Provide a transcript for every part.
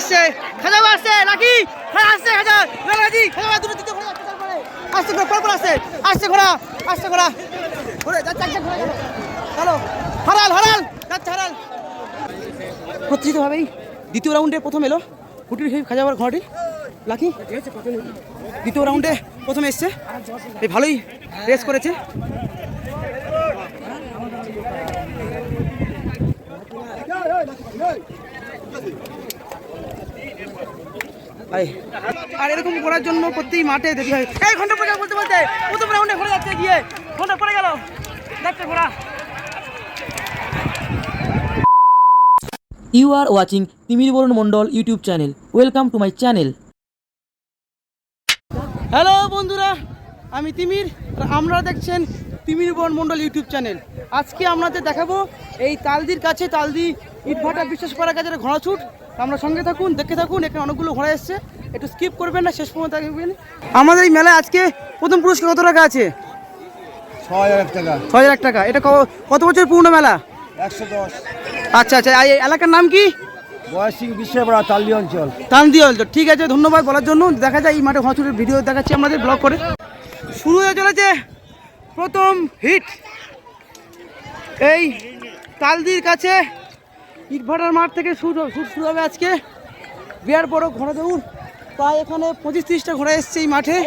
আসছে খাজাও আসছে লাকি আসছে খাজা লাকি খাজা দুটো দিতে ঘোড়া আসছে পর আসছে আসছে ঘোড়া ঘুরে যাচ্ছে ঘোড়া চলো হারাল যাচ্ছে হারাল প্রতিষ্ঠিতভাবেই দ্বিতীয় রাউন্ডে প্রথম এলো হুটির সেই খাজাবার ঘোড়াটি লাকি দ্বিতীয় রাউন্ডে প্রথমে এসছে এই ভালোই রেস করেছে আর এরকম করার জন্য প্রত্যেক মাঠে দেখতে হয় এই ঘন্টা পড়ে বলতে প্রথম রাউন্ডে ঘোড়া যাচ্ছে গিয়ে ঘন্টা পড়ে গেল দেখতে ঘোড়া You are watching Timir Born Mondol YouTube channel. Welcome to my channel. Hello বন্ধুরা আমি তিমির আর আপনারা দেখছেন তিমির বন মন্ডল ইউটিউব চ্যানেল আজকে আপনাদের দেখাবো এই তালদির কাছে তালদি ইটভাটা বিশ্বাস করা কাছে ঘোড়া ছুট আমরা সঙ্গে থাকুন দেখতে থাকুন এখানে অনেকগুলো ঘোড়া এসছে একটু স্কিপ করবেন না শেষ পর্যন্ত দেখবেন আমাদের এই মেলায় আজকে প্রথম পুরস্কার কত টাকা আছে ৬,০০০ টাকা ৬,০০০ টাকা এটা কত বছর পুরনো মেলা ১১০ আচ্ছা এই এলাকার নাম কি বয়সিং বিশ্বপাড়া তালদি অঞ্চল ঠিক আছে ধন্যবাদ বলার জন্য দেখা যায় এই মাঠে ঘোড়া ছুটের ভিডিও দেখাচ্ছি আমাদের ব্লগ করে শুরু হয়ে চলেছে প্রথম হিট এই তালদির কাছে ইটভাটার মাঠ থেকে শুরু হবে আজকে বিরাট বড় ঘোড়া দৌড় প্রায় এখানে ২৫-৩০টা ঘোড়া এসছে এই মাঠে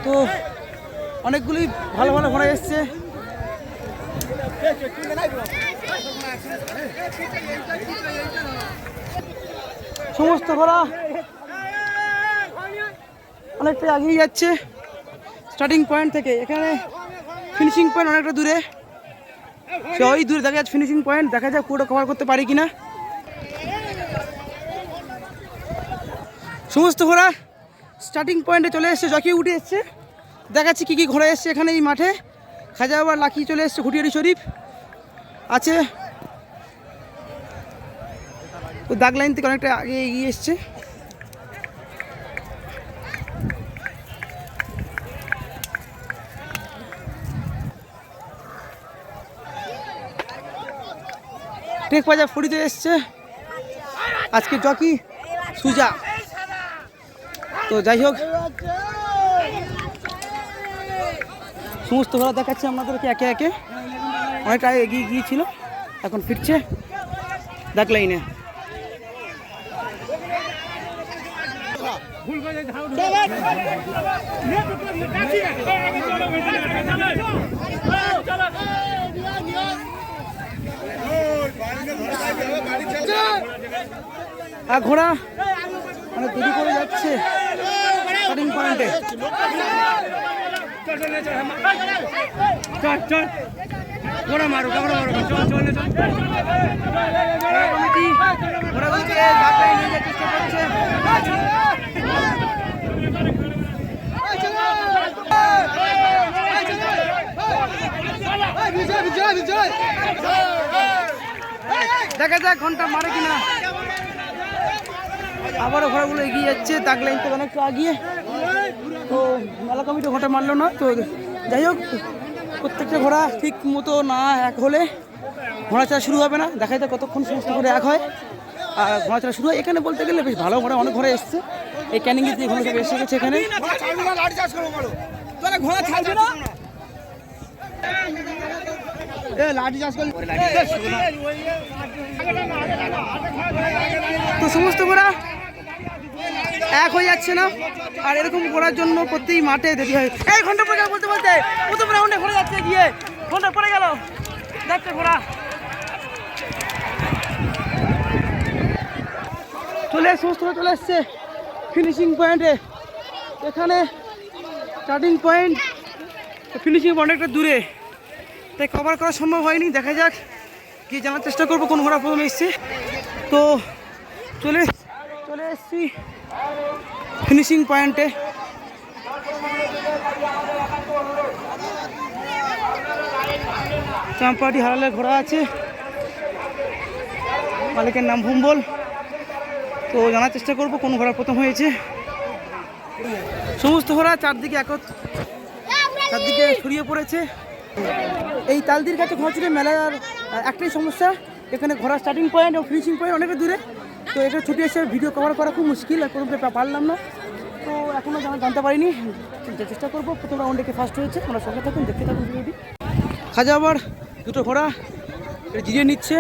তো অনেকগুলি ভালো ঘোড়া এসছে সমস্ত ঘোড়া অনেকটা এগিয়ে যাচ্ছে স্টার্টিং পয়েন্ট থেকে এখানে ফিনিশিং পয়েন্ট অনেকটা দূরে ওই দূরে দেখা যাচ্ছে ফিনিশিং পয়েন্ট দেখা যাক পুরোটা কভার করতে পারি কিনা সমস্ত ঘোড়া স্টার্টিং পয়েন্টে চলে এসছে জকি উঠে এসছে দেখাচ্ছি কী ঘোড়া এসছে এখানে এই মাঠে খাজা আবার লাকি চলে এসছে ঘুটিয়ারি শরীফ আছে তো দাগ লাইন থেকে অনেকটা আগে এগিয়ে এসছে টেক বাজার ফরিদে এসছে আজকে জকি সুজা তো যাই হোক সমস্ত ঘোড়া দেখাচ্ছে আপনাদেরকে একে একে অনেকটা এগিয়ে গিয়েছিল এখন ফিরছে দাগ লাইনে আর ঘোড়া অনেক দেরি করে যাচ্ছে স্টার্টিং পয়েন্টে ঘোড়া মারো কমিটি ঘোড়াগুলিকে ধাক্কায় নিয়ে যাওয়ার চেষ্টা করছে দেখা যাক ঘন্টা মারে কিনা আবারও ঘোড়াগুলো এগিয়ে যাচ্ছে দাগ লাইন থেকে অনেকটা আগিয়ে তো মেলা কমিটি ঘোড়া মারলো না তো যাই হোক প্রত্যেকটা ঘোড়া ঠিক মতো না এক হলে ঘোড়া চড়া শুরু হবে না দেখা যায় কতক্ষণ সমস্ত করে এক হয় আর ঘোড়া চড়া শুরু হয় এখানে বলতে গেলে বেশ ভালো ঘোড়া অনেক ঘোড়া এসছে এই ক্যানিংয়ে দিয়ে ঘোড়া এসে গেছে এখানে ঘোড়া ছাড়বে না তো সমস্ত ঘোড়া এক হয়ে যাচ্ছে না আর এরকম করার জন্য প্রত্যেক মাঠে দেখতে হয় এই ঘন্টা পড়ে গেল বলতে প্রথম রাউন্ডে ঘোড়া যাচ্ছে গিয়ে ঘন্টা পড়ে গেল দেখতে ঘোড়া সমস্ত চলে এসছে ফিনিশিং পয়েন্টে এখানে স্টার্টিং পয়েন্ট ফিনিশিং পয়েন্ট একটা দূরে তাই কভার করা সম্ভব হয়নি দেখা যাক গিয়ে জানার চেষ্টা করবো কোন ঘোড়া প্রথমে এসছে তো চলে এসছি ফিনিশিং পয়েন্টে চাম্পাটি হারালের ঘোড়া আছে মালিকের নাম ভুম্বল তো জানার চেষ্টা করবো কোন ঘোড়া প্রথম হয়েছে সমস্ত ঘোড়া চারদিকে ছড়িয়ে পড়েছে এই তালদির কাছে ঘোড়া ছুটে মেলার একটাই সমস্যা, এখানে ঘোড়া স্টার্টিং পয়েন্ট এবং ফিনিশিং পয়েন্ট অনেকটা দূরে। তো এটা ছুটে এসে ভিডিও কভার করা খুব মুশকিল, আর কোনো পারলাম না। তো এখনও জানতে পারিনি, চেষ্টা করবো। প্রথম রাউন্ডে কে ফার্স্ট হয়েছে, আমরা সঙ্গে থাকুন, দেখতে থাকুন ভিডিওটি। খাজাবার দুটো ঘোড়া এটা জিরিয়ে নিচ্ছে।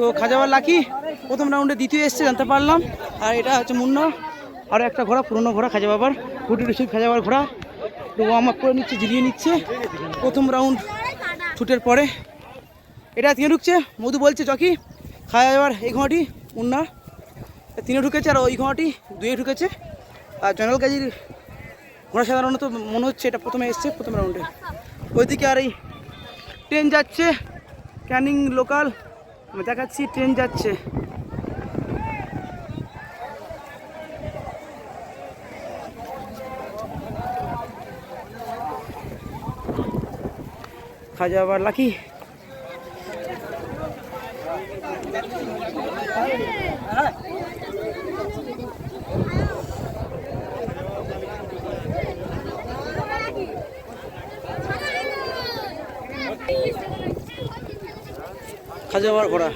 তো খাজাবার লাকি প্রথম রাউন্ডে দ্বিতীয় এসছে জানতে পারলাম। আর এটা হচ্ছে মুন্না, আরও একটা ঘোড়া, পুরনো ঘোড়া খাজাবাবার, ফুটি রিসিভ খাজাবার ঘোড়া। তো ওয়ার্ম আপ করে নিচ্ছে, জিরিয়ে নিচ্ছে প্রথম রাউন্ড ছুটের পরে। এটা তিনে ঢুকছে, মধু বলছে জকি খাজাবার এই ঘোড়াটি মুন্না তিনে ঢুকেছে, আর ওই ঘোড়াটি দুয়ে ঢুকেছে। আর জয়নাল গাজীর ঘোড়া সাধারণত মনে হচ্ছে এটা প্রথমে এসছে প্রথম রাউন্ডে। ওইদিকে আর এই ট্রেন যাচ্ছে, ক্যানিং লোকাল, আমি দেখাচ্ছি ট্রেন যাচ্ছে। খাজাবার লাকি খাজাবার ঘোড়া।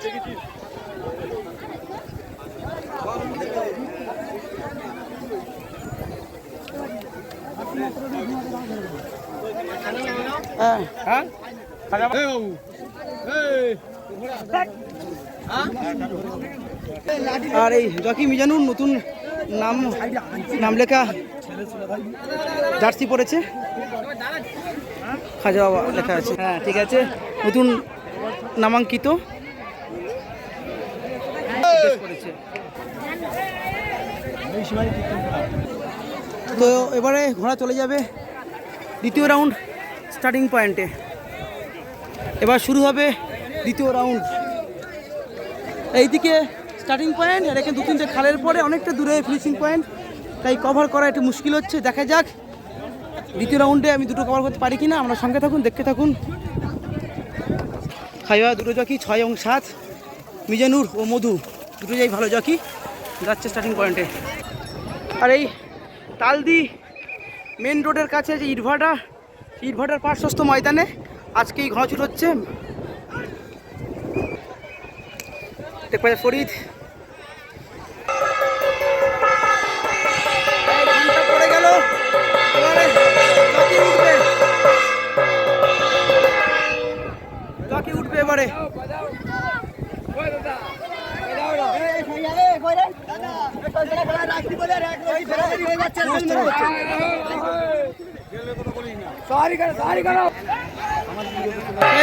আর এই জকি মিজানুর নতুন নাম লেখা জার্সি পরেছে, খাজা বাবা লেখা আছে। হ্যাঁ ঠিক আছে, নতুন নামাঙ্কিত করেছে। তো এবারে ঘোড়া চলে যাবে দ্বিতীয় রাউন্ড স্টার্টিং পয়েন্টে। এবার শুরু হবে দ্বিতীয় রাউন্ড। এইদিকে স্টার্টিং পয়েন্ট, আর এখানে 2-3টে খালের পরে অনেকটা দূরে ফিনিশিং পয়েন্ট, তাই কভার করা একটু মুশকিল হচ্ছে। দেখা যাক দ্বিতীয় রাউন্ডে আমি দুটো কভার করতে পারি কিনা। আমরা সঙ্গে থাকুন, দেখতে থাকুন। খাইয়া দুটো জকি 6 এবং 7, মিজানুর ও মধু দুটো যাই ভালো জকি যাচ্ছে স্টার্টিং পয়েন্টে। আর এই তালদি মেন রোডের কাছে যে ইটভাটার পার্শ্বস্থ ময়দানে আজকে এই ঘোড়া ছুট হচ্ছে। দেখ পাই ফরিদ পড়ে গেল, জকি উঠবে এবারে।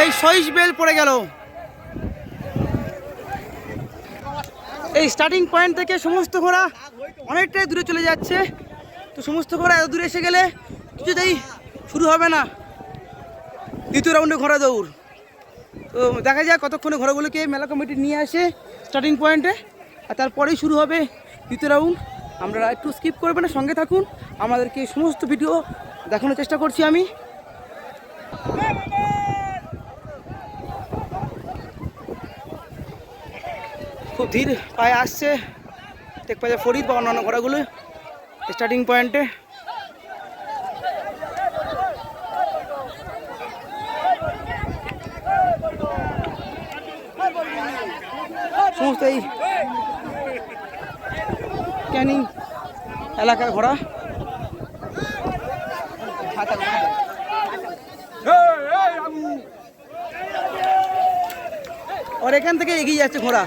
এই সইস বেল পড়ে গেল। এই স্টার্টিং পয়েন্ট থেকে সমস্ত ঘোড়া অনেকটাই দূরে চলে যাচ্ছে। তো সমস্ত ঘোড়া এত দূরে এসে গেলে কিছুতেই শুরু হবে না দ্বিতীয় রাউন্ডে ঘোড়া দৌড়। তো দেখা যাক কতক্ষণে ঘোড়াগুলোকে মেলা কমিটি নিয়ে আসে স্টার্টিং পয়েন্টে, আর তারপরেই শুরু হবে দ্বিতীয় রাউন্ড। আমরা একটু স্কিপ করবেন না, সঙ্গে থাকুন, আমাদেরকে সমস্ত ভিডিও দেখানোর চেষ্টা করছি আমি। খুব ধীর পায়ে আসছে দেখ পাওয়া যায় ফরিদ বা অন্যান্য ঘোড়াগুলো স্টার্টিং পয়েন্টে। সমস্ত এই ক্যানিং এলাকার ঘোড়া। আর এখান থেকে এগিয়ে যাচ্ছে ঘোড়া।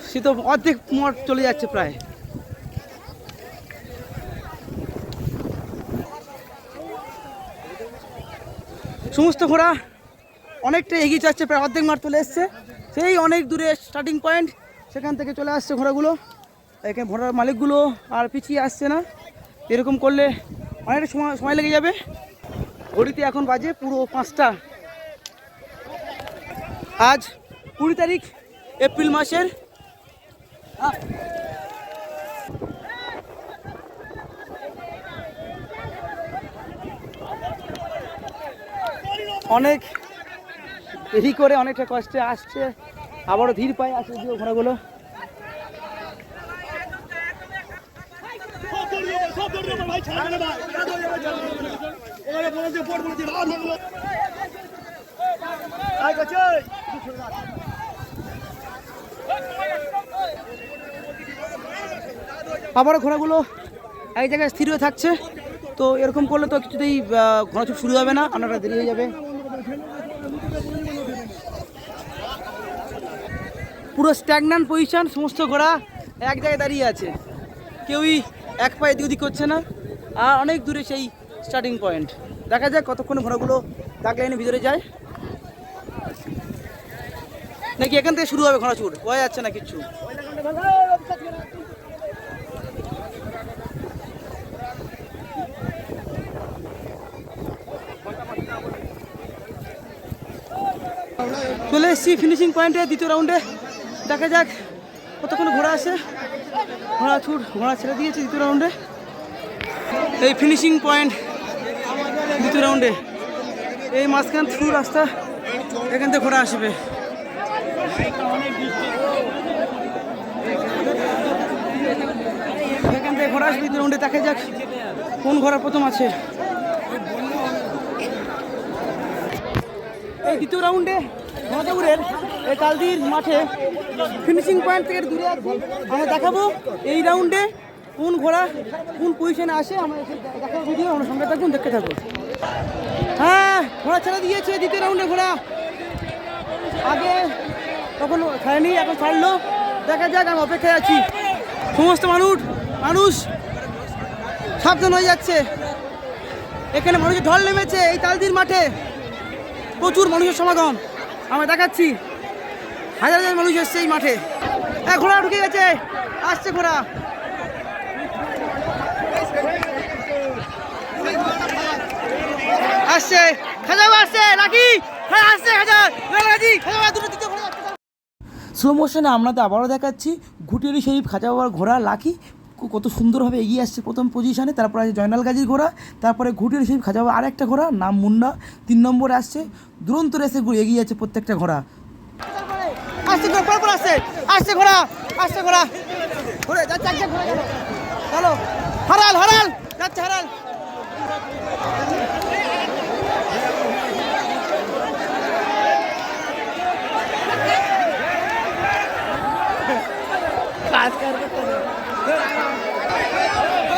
সে তো অর্ধেক মোট চলে যাচ্ছে প্রায়। সমস্ত ঘোড়া অনেকটা এগিয়ে যাচ্ছে, প্রায় অর্ধেক মাঠ চলে এসছে। সেই অনেক দূরে স্টার্টিং পয়েন্ট, সেখান থেকে চলে আসছে ঘোড়াগুলো। এখানে ঘোড়ার মালিকগুলো আর পিছিয়ে আসছে না। এরকম করলে অনেকটা সময় লেগে যাবে। ঘড়িতে এখন বাজে পুরো 5টা। আজ 20 তারিখ এপ্রিল মাসের অনেক দেরি করে অনেকটা কষ্টে আসছে, আবারও ধীর পায়ে আসছে যদিও ঘোড়াগুলো। আবারও ঘোড়াগুলো এক জায়গায় স্থির হয়ে থাকছে। তো এরকম করলে তো কিছুতেই ঘোড়া ছুট শুরু হবে না, আপনারা দেরি হয়ে যাবে। পুরো স্ট্যাগন্যান্ট পজিশন, সমস্ত ঘোড়া এক জায়গায় দাঁড়িয়ে আছে, কেউই এক পায়ে এদিক ওদিক করছে না। আর অনেক দূরে সেই স্টার্টিং পয়েন্ট। দেখা যাক কতক্ষণে ঘোড়াগুলো দাগ লাইনের ভিতরে যায়, নাকি এখান থেকে শুরু হবে ঘোড়া ছুট, বোঝা যাচ্ছে না কিচ্ছু। চলে এসেছি ফিনিশিং পয়েন্টে দ্বিতীয় রাউন্ডে। দেখা যাক কতক্ষণ ঘোড়া আসে। ঘোড়া ছুট, ঘোড়া ছেড়ে দিয়েছে দ্বিতীয় রাউন্ডে। এই ফিনিশিং পয়েন্ট দ্বিতীয় রাউন্ডে, এই মাঝখান থ্রু রাস্তা, এখান থেকে ঘোড়া আসবে। এখান থেকে ঘোড়া আসবে দ্বিতীয় রাউন্ডে। দেখা যাক কোন ঘোড়া প্রথম আছে। এই দ্বিতীয় রাউন্ডে ঘোড়াদৌড়ের এই তালদির মাঠে ফিনিশিং পয়েন্ট থেকে দূরে আছি। আমরা দেখাবো এই রাউন্ডে কোন ঘোড়া কোন পজিশনে আসে। আমরা দেখাবো ভিডিও, আমরা সঙ্গে থাকুন, দেখতে থাকুন। হ্যাঁ, ঘোড়া ছেড়ে দিয়েছে দ্বিতীয় রাউন্ডে। ঘোড়া আগে তখন ছাড়েনি, এখন ছাড়লো। দেখা যাক, আমি অপেক্ষায় আছি। সমস্ত মানুষ সাবধান হয়ে যাচ্ছে। এখানে মানুষের ঢল নেমেছে এই তালদির মাঠে, প্রচুর মানুষের সমাগম। আমরা দেখাচ্ছি, হাজার হাজার মানুষ এসছে এই মাঠে। ঘোড়া ঢুকে গেছে, আসছে ঘোড়া। আসছে খাজাবা, আসছে লাকি, হ্যাঁ আসছে খাজা, লাকি খাজাবা, দুটো দিতে ঘোড়া। স্লো মোশনে আমরা তো আবারও দেখাচ্ছি ঘুটিয়ারি শরীফ খাজা বাবার ঘোড়া লাকি কত সুন্দরভাবে এগিয়ে আসছে প্রথম পজিশনে। তারপরে আছে জয়নাল গাজীর ঘোড়া, তারপরে ঘুটিয়ারি শরীফ খাজা বাবার আরেকটা ঘোড়া নাম মুন্না 3 নম্বরে আসছে। দুরন্ত রেসে এগিয়ে যাচ্ছে প্রত্যেকটা ঘোড়া। আসছে ঘোড়া, পরপর আসছে, আসছে ঘোড়া, আসছে ঘোড়া, ঘোড়া যাচ্ছে, ঘোড়া চলো। হারাল যাচ্ছে, হারাল।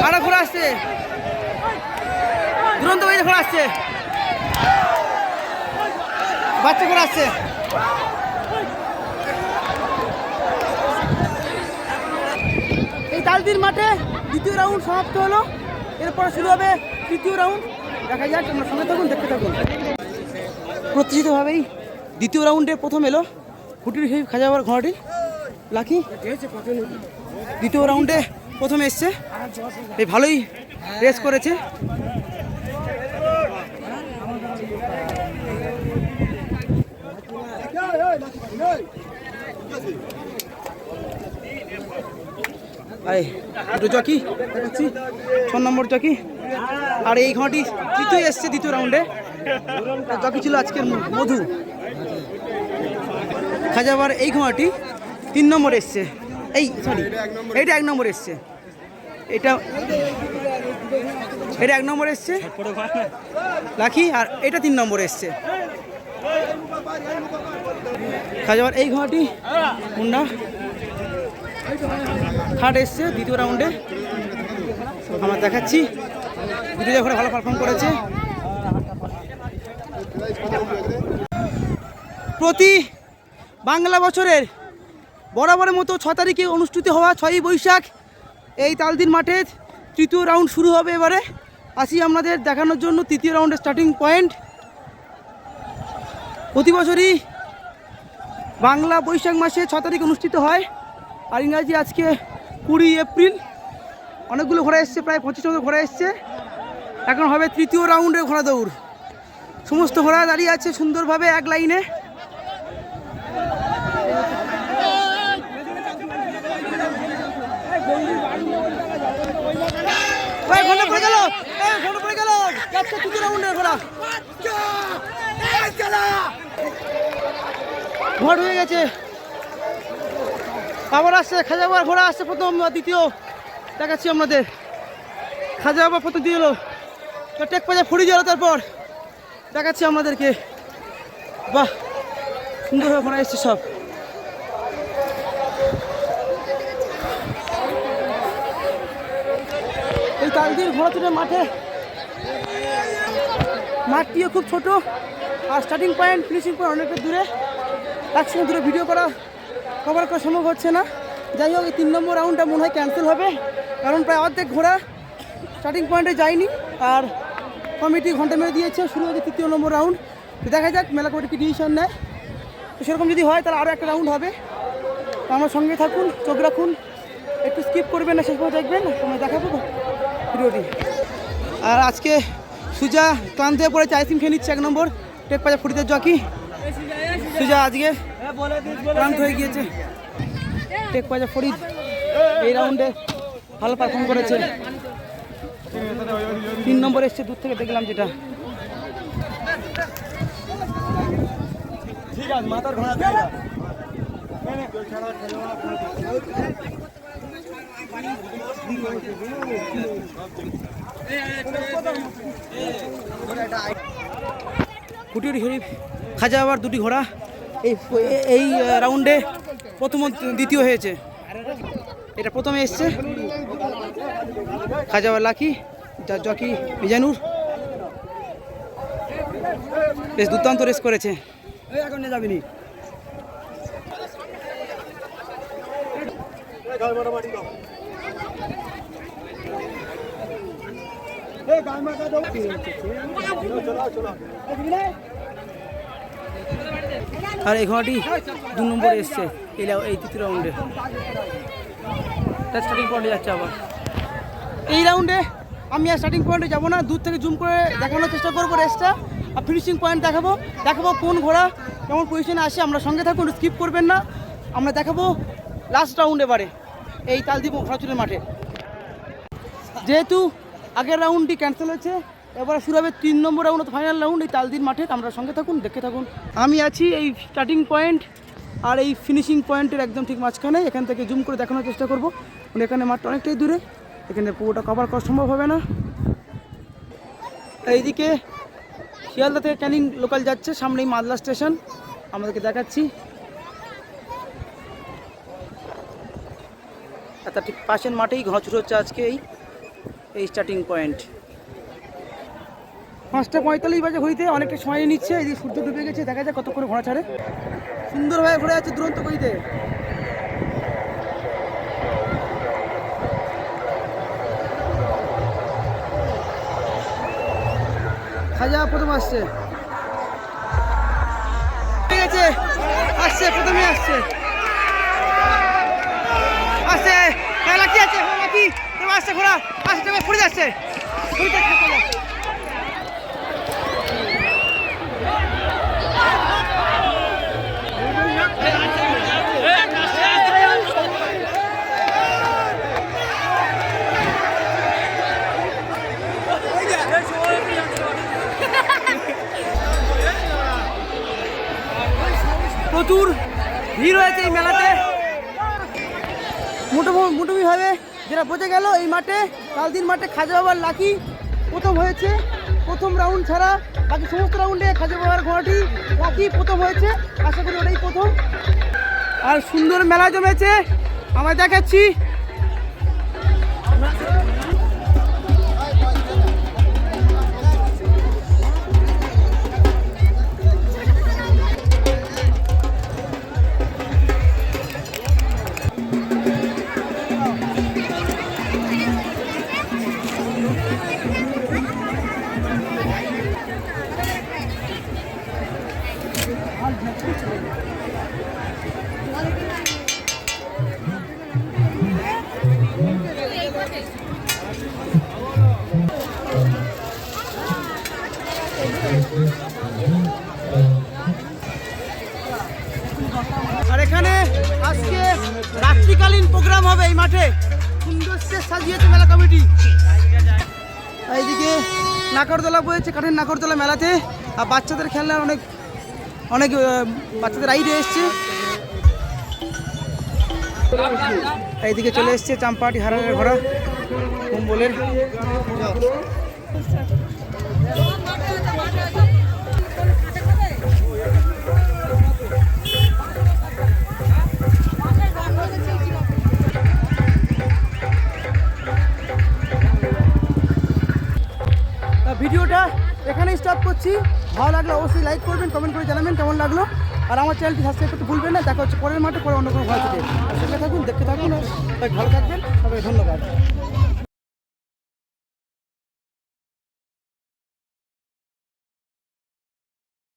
আরো ঘোড়া আসছে, দুরন্ত বাড়িতে ঘোড়া আসছে, বাচ্চা ঘোড়া আসছে। এই তালদির মাঠে দ্বিতীয় রাউন্ড সমাপ্ত হলো, এরপরে শুরু হবে তৃতীয় রাউন্ড। দেখা যাক, আমরা সঙ্গে থাকুন, দেখতে থাকুন। প্রত্যাশিতভাবেই দ্বিতীয় রাউন্ডে প্রথম এলো ঘুটিয়ারি শরীফ খাজা বাবার ঘোড়াটি লাকি। দ্বিতীয় রাউন্ডে প্রথম এসছে, এই ভালোই রেস করেছে। দুটো জকি দেখাচ্ছি, 6 নম্বর জকি। আর এই ঘোড়াটি তৃতীয় এসছে দ্বিতীয় রাউন্ডে। জকি ছিল আজকের মধু। খাজাবার এই ঘোড়াটি 3 নম্বর এসছে, এইটা 1 নম্বর এসছে, এটা 1 নম্বর এসছে লাকি। আর এটা 3 নম্বর এসছে খাজাবার এই ঘোড়াটি মুন্না। থার্ড এসছে দ্বিতীয় রাউন্ডে। আমরা দেখাচ্ছি দ্বিতীয় ঘোড়া ভালো পারফর্ম করেছে। প্রতি বাংলা বছরের বরাবরের মতো 6 তারিখে অনুষ্ঠিত হওয়া 6ই বৈশাখ এই তালদির মাঠে তৃতীয় রাউন্ড শুরু হবে। এবারে আসি আপনাদের দেখানোর জন্য তৃতীয় রাউন্ডের স্টার্টিং পয়েন্ট। প্রতি বছরই বাংলা বৈশাখ মাসে 6 তারিখ অনুষ্ঠিত হয়, আর ইংরাজি আজকে 20 এপ্রিল। অনেকগুলো ঘোড়া এসছে, প্রায় 25 মতো ঘোড়া এসছে। এখন হবে তৃতীয় রাউন্ডের ঘোড়া দৌড়। সমস্ত ঘোড়া দাঁড়িয়ে আছে সুন্দরভাবে এক লাইনে। ঘোড়া পড়ে গেল, ঘোড়া পড়ে গেল, যাচ্ছে তৃতীয় রাউন্ডের ঘোড়া। ভোট হয়ে গেছে, আবার আসছে খাজা বাবার ঘোড়া আসছে প্রথম দ্বিতীয় দেখাচ্ছি আপনাদের। খাজা বাবা প্রথম দিয়ে এলো, টেক পাজা ফুড়ি গেল, তারপর দেখাচ্ছি আপনাদেরকে। বাহ, সুন্দরভাবে ঘোড়া এসছে সব। এই তালদির ঘোড়া তুলে মাঠটিও খুব ছোট, are starting point finishing point অনেকটা দূরে, একসঙ্গে দূরে ভিডিও কভার করা সম্ভব হচ্ছে না। যাই হোক, এই 3 নম্বর রাউন্ডটা মনে হয় ক্যান্সেল হবে, কারণ প্রায় অর্ধেক ঘোড়া স্টার্টিং পয়েন্টে যায়নি, আর কমিটি ঘন্টা মেরে দিয়েছে। শুরু হয়েছে 3য় নম্বর রাউন্ড। তো দেখা যাক মেলা কমিটি কি ডিসিশন নেয়। তো সেরকম যদি হয় তাহলে আরও একটা রাউন্ড হবে। তো আমার সঙ্গে থাকুন, চোখ রাখুন, একটু স্কিপ করবেন না, শেষ পর্যন্ত দেখবেন, তোমরা দেখাবো ভিডিওটি। আর আজকে সুজা ক্লান্ত হয়ে পড়েছে, আইসক্রিম খেয়ে নিচ্ছে 1 নম্বর টেক পাজা ফুটিতে জকি। সুজা আজকে ক্লান্ত হয়ে গিয়েছে। টেক পাজা ফরিদ এই রাউন্ডে ভালো পারফর্ম করেছে, 3 নম্বর এসছে দূর থেকে দেখলাম যেটা। ঠিক আছে, মাথার ঘোড়া কুটির শরীফ খাজা বাবার 2টি ঘোড়া এই রাউন্ডে প্রথম দ্বিতীয় হয়েছে। এটা প্রথমে এসছে খাজা বাবার লাকি, জকি মিজানুর, বেশ দুর্দান্ত রেস করেছে। এখন নিয়ে যাবিনি। আর এই ঘোড়াটি 2 নম্বরে এসছে এই 3য় রাউন্ডে, স্টার্টিং পয়েন্টে যাচ্ছে আবার। এই রাউন্ডে আমি আর স্টার্টিং পয়েন্টে যাবো না, দূর থেকে জুম করে দেখানোর চেষ্টা করবো রেসটা, আর ফিনিশিং পয়েন্ট দেখাবো কোন ঘোড়া কেমন পজিশনে আসে। আমরা সঙ্গে থাকুন, স্কিপ করবেন না। আমরা দেখাবো লাস্ট রাউন্ডে বারে এই তালদ্বীপ ঘোড়াচুরের মাঠে। যেহেতু আগের রাউন্ডটি ক্যান্সেল হয়েছে, এবার শুরু হবে 3 নম্বর রাউন্ড, ফাইনাল রাউন্ড এই তালদির মাঠে। আমরা সঙ্গে থাকুন, দেখতে থাকুন। আমি আছি এই স্টার্টিং পয়েন্ট আর এই ফিনিশিং পয়েন্টের একদম ঠিক মাঝখানে। এখান থেকে জুম করে দেখানোর চেষ্টা করবো, মানে এখানে মাঠটা অনেকটাই দূরে, এখানে পুরোটা কভার করা সম্ভব হবে না। এইদিকে শিয়ালদা থেকে ক্যানিং লোকাল যাচ্ছে, সামনেই মাদলা স্টেশন, আমাদেরকে দেখাচ্ছি। আর তার ঠিক পাশের মাঠেই ঘোড়াছুট হচ্ছে আজকে এই স্টার্টিং পয়েন্ট। 5:45 বাজে ঘড়িতে, অনেকটা সময় নিচ্ছে। এই সূর্য ডুবে গেছে, দেখা যায় কতক্ষণ ঘোড়া ছাড়ে। সুন্দরভাবে ঘোরা যাচ্ছে দুরন্ত গতিতে। খাজা প্রথম আসছে, ঠিক আছে, আসছে প্রথমে আসছে লাকি আছে, লাকি আসছে ঘোড়া আসছে, পড়ে যাচ্ছে। প্রচুর ভিড় হয়েছে এই মেলাতে, মোটামুটি ভাবে যেটা বোঝা গেল এই মাঠে তালদির মাঠে খাজা বাবার লাকি প্রথম হয়েছে। প্রথম রাউন্ড ছাড়া বাকি সমস্ত রাউন্ডে খাজা বাবার ঘোড়াটি লাকি প্রথম হয়েছে, আশা করি ওটাই প্রথম। আর সুন্দর মেলা জমেছে, আমরা দেখাচ্ছি। আর এখানে আজকে রাত্রিকালীন প্রোগ্রাম হবে এই মাঠে, সুন্দর স্টেজ সাজিয়েছে মেলা কমিটি। এইদিকে নাকরদোলা বয়েছে, কাঠের নাকরদোলা মেলাতে, আর বাচ্চাদের খেলনার অনেক অনেক বাচ্চাদের রাইডে এসছে। এইদিকে চলে এসছে চাম্পাহাটি হারানের ঘোড়া কুম্বলের। ভিডিওটা এখানেই স্টপ করছি। ভালো লাগলে অবশ্যই লাইক করবেন, কমেন্ট করে জানাবেন কেমন লাগলো। আর আমার চ্যানেলটি সাবস্ক্রাইব করতে ভুলবেন না। দেখা হচ্ছে পরের মাঠে, পরে অন্য কোনো ভালো থেকে। দেখতে থাকুন, আর সবাই ভালো থাকবেন। সবাই ধন্যবাদ।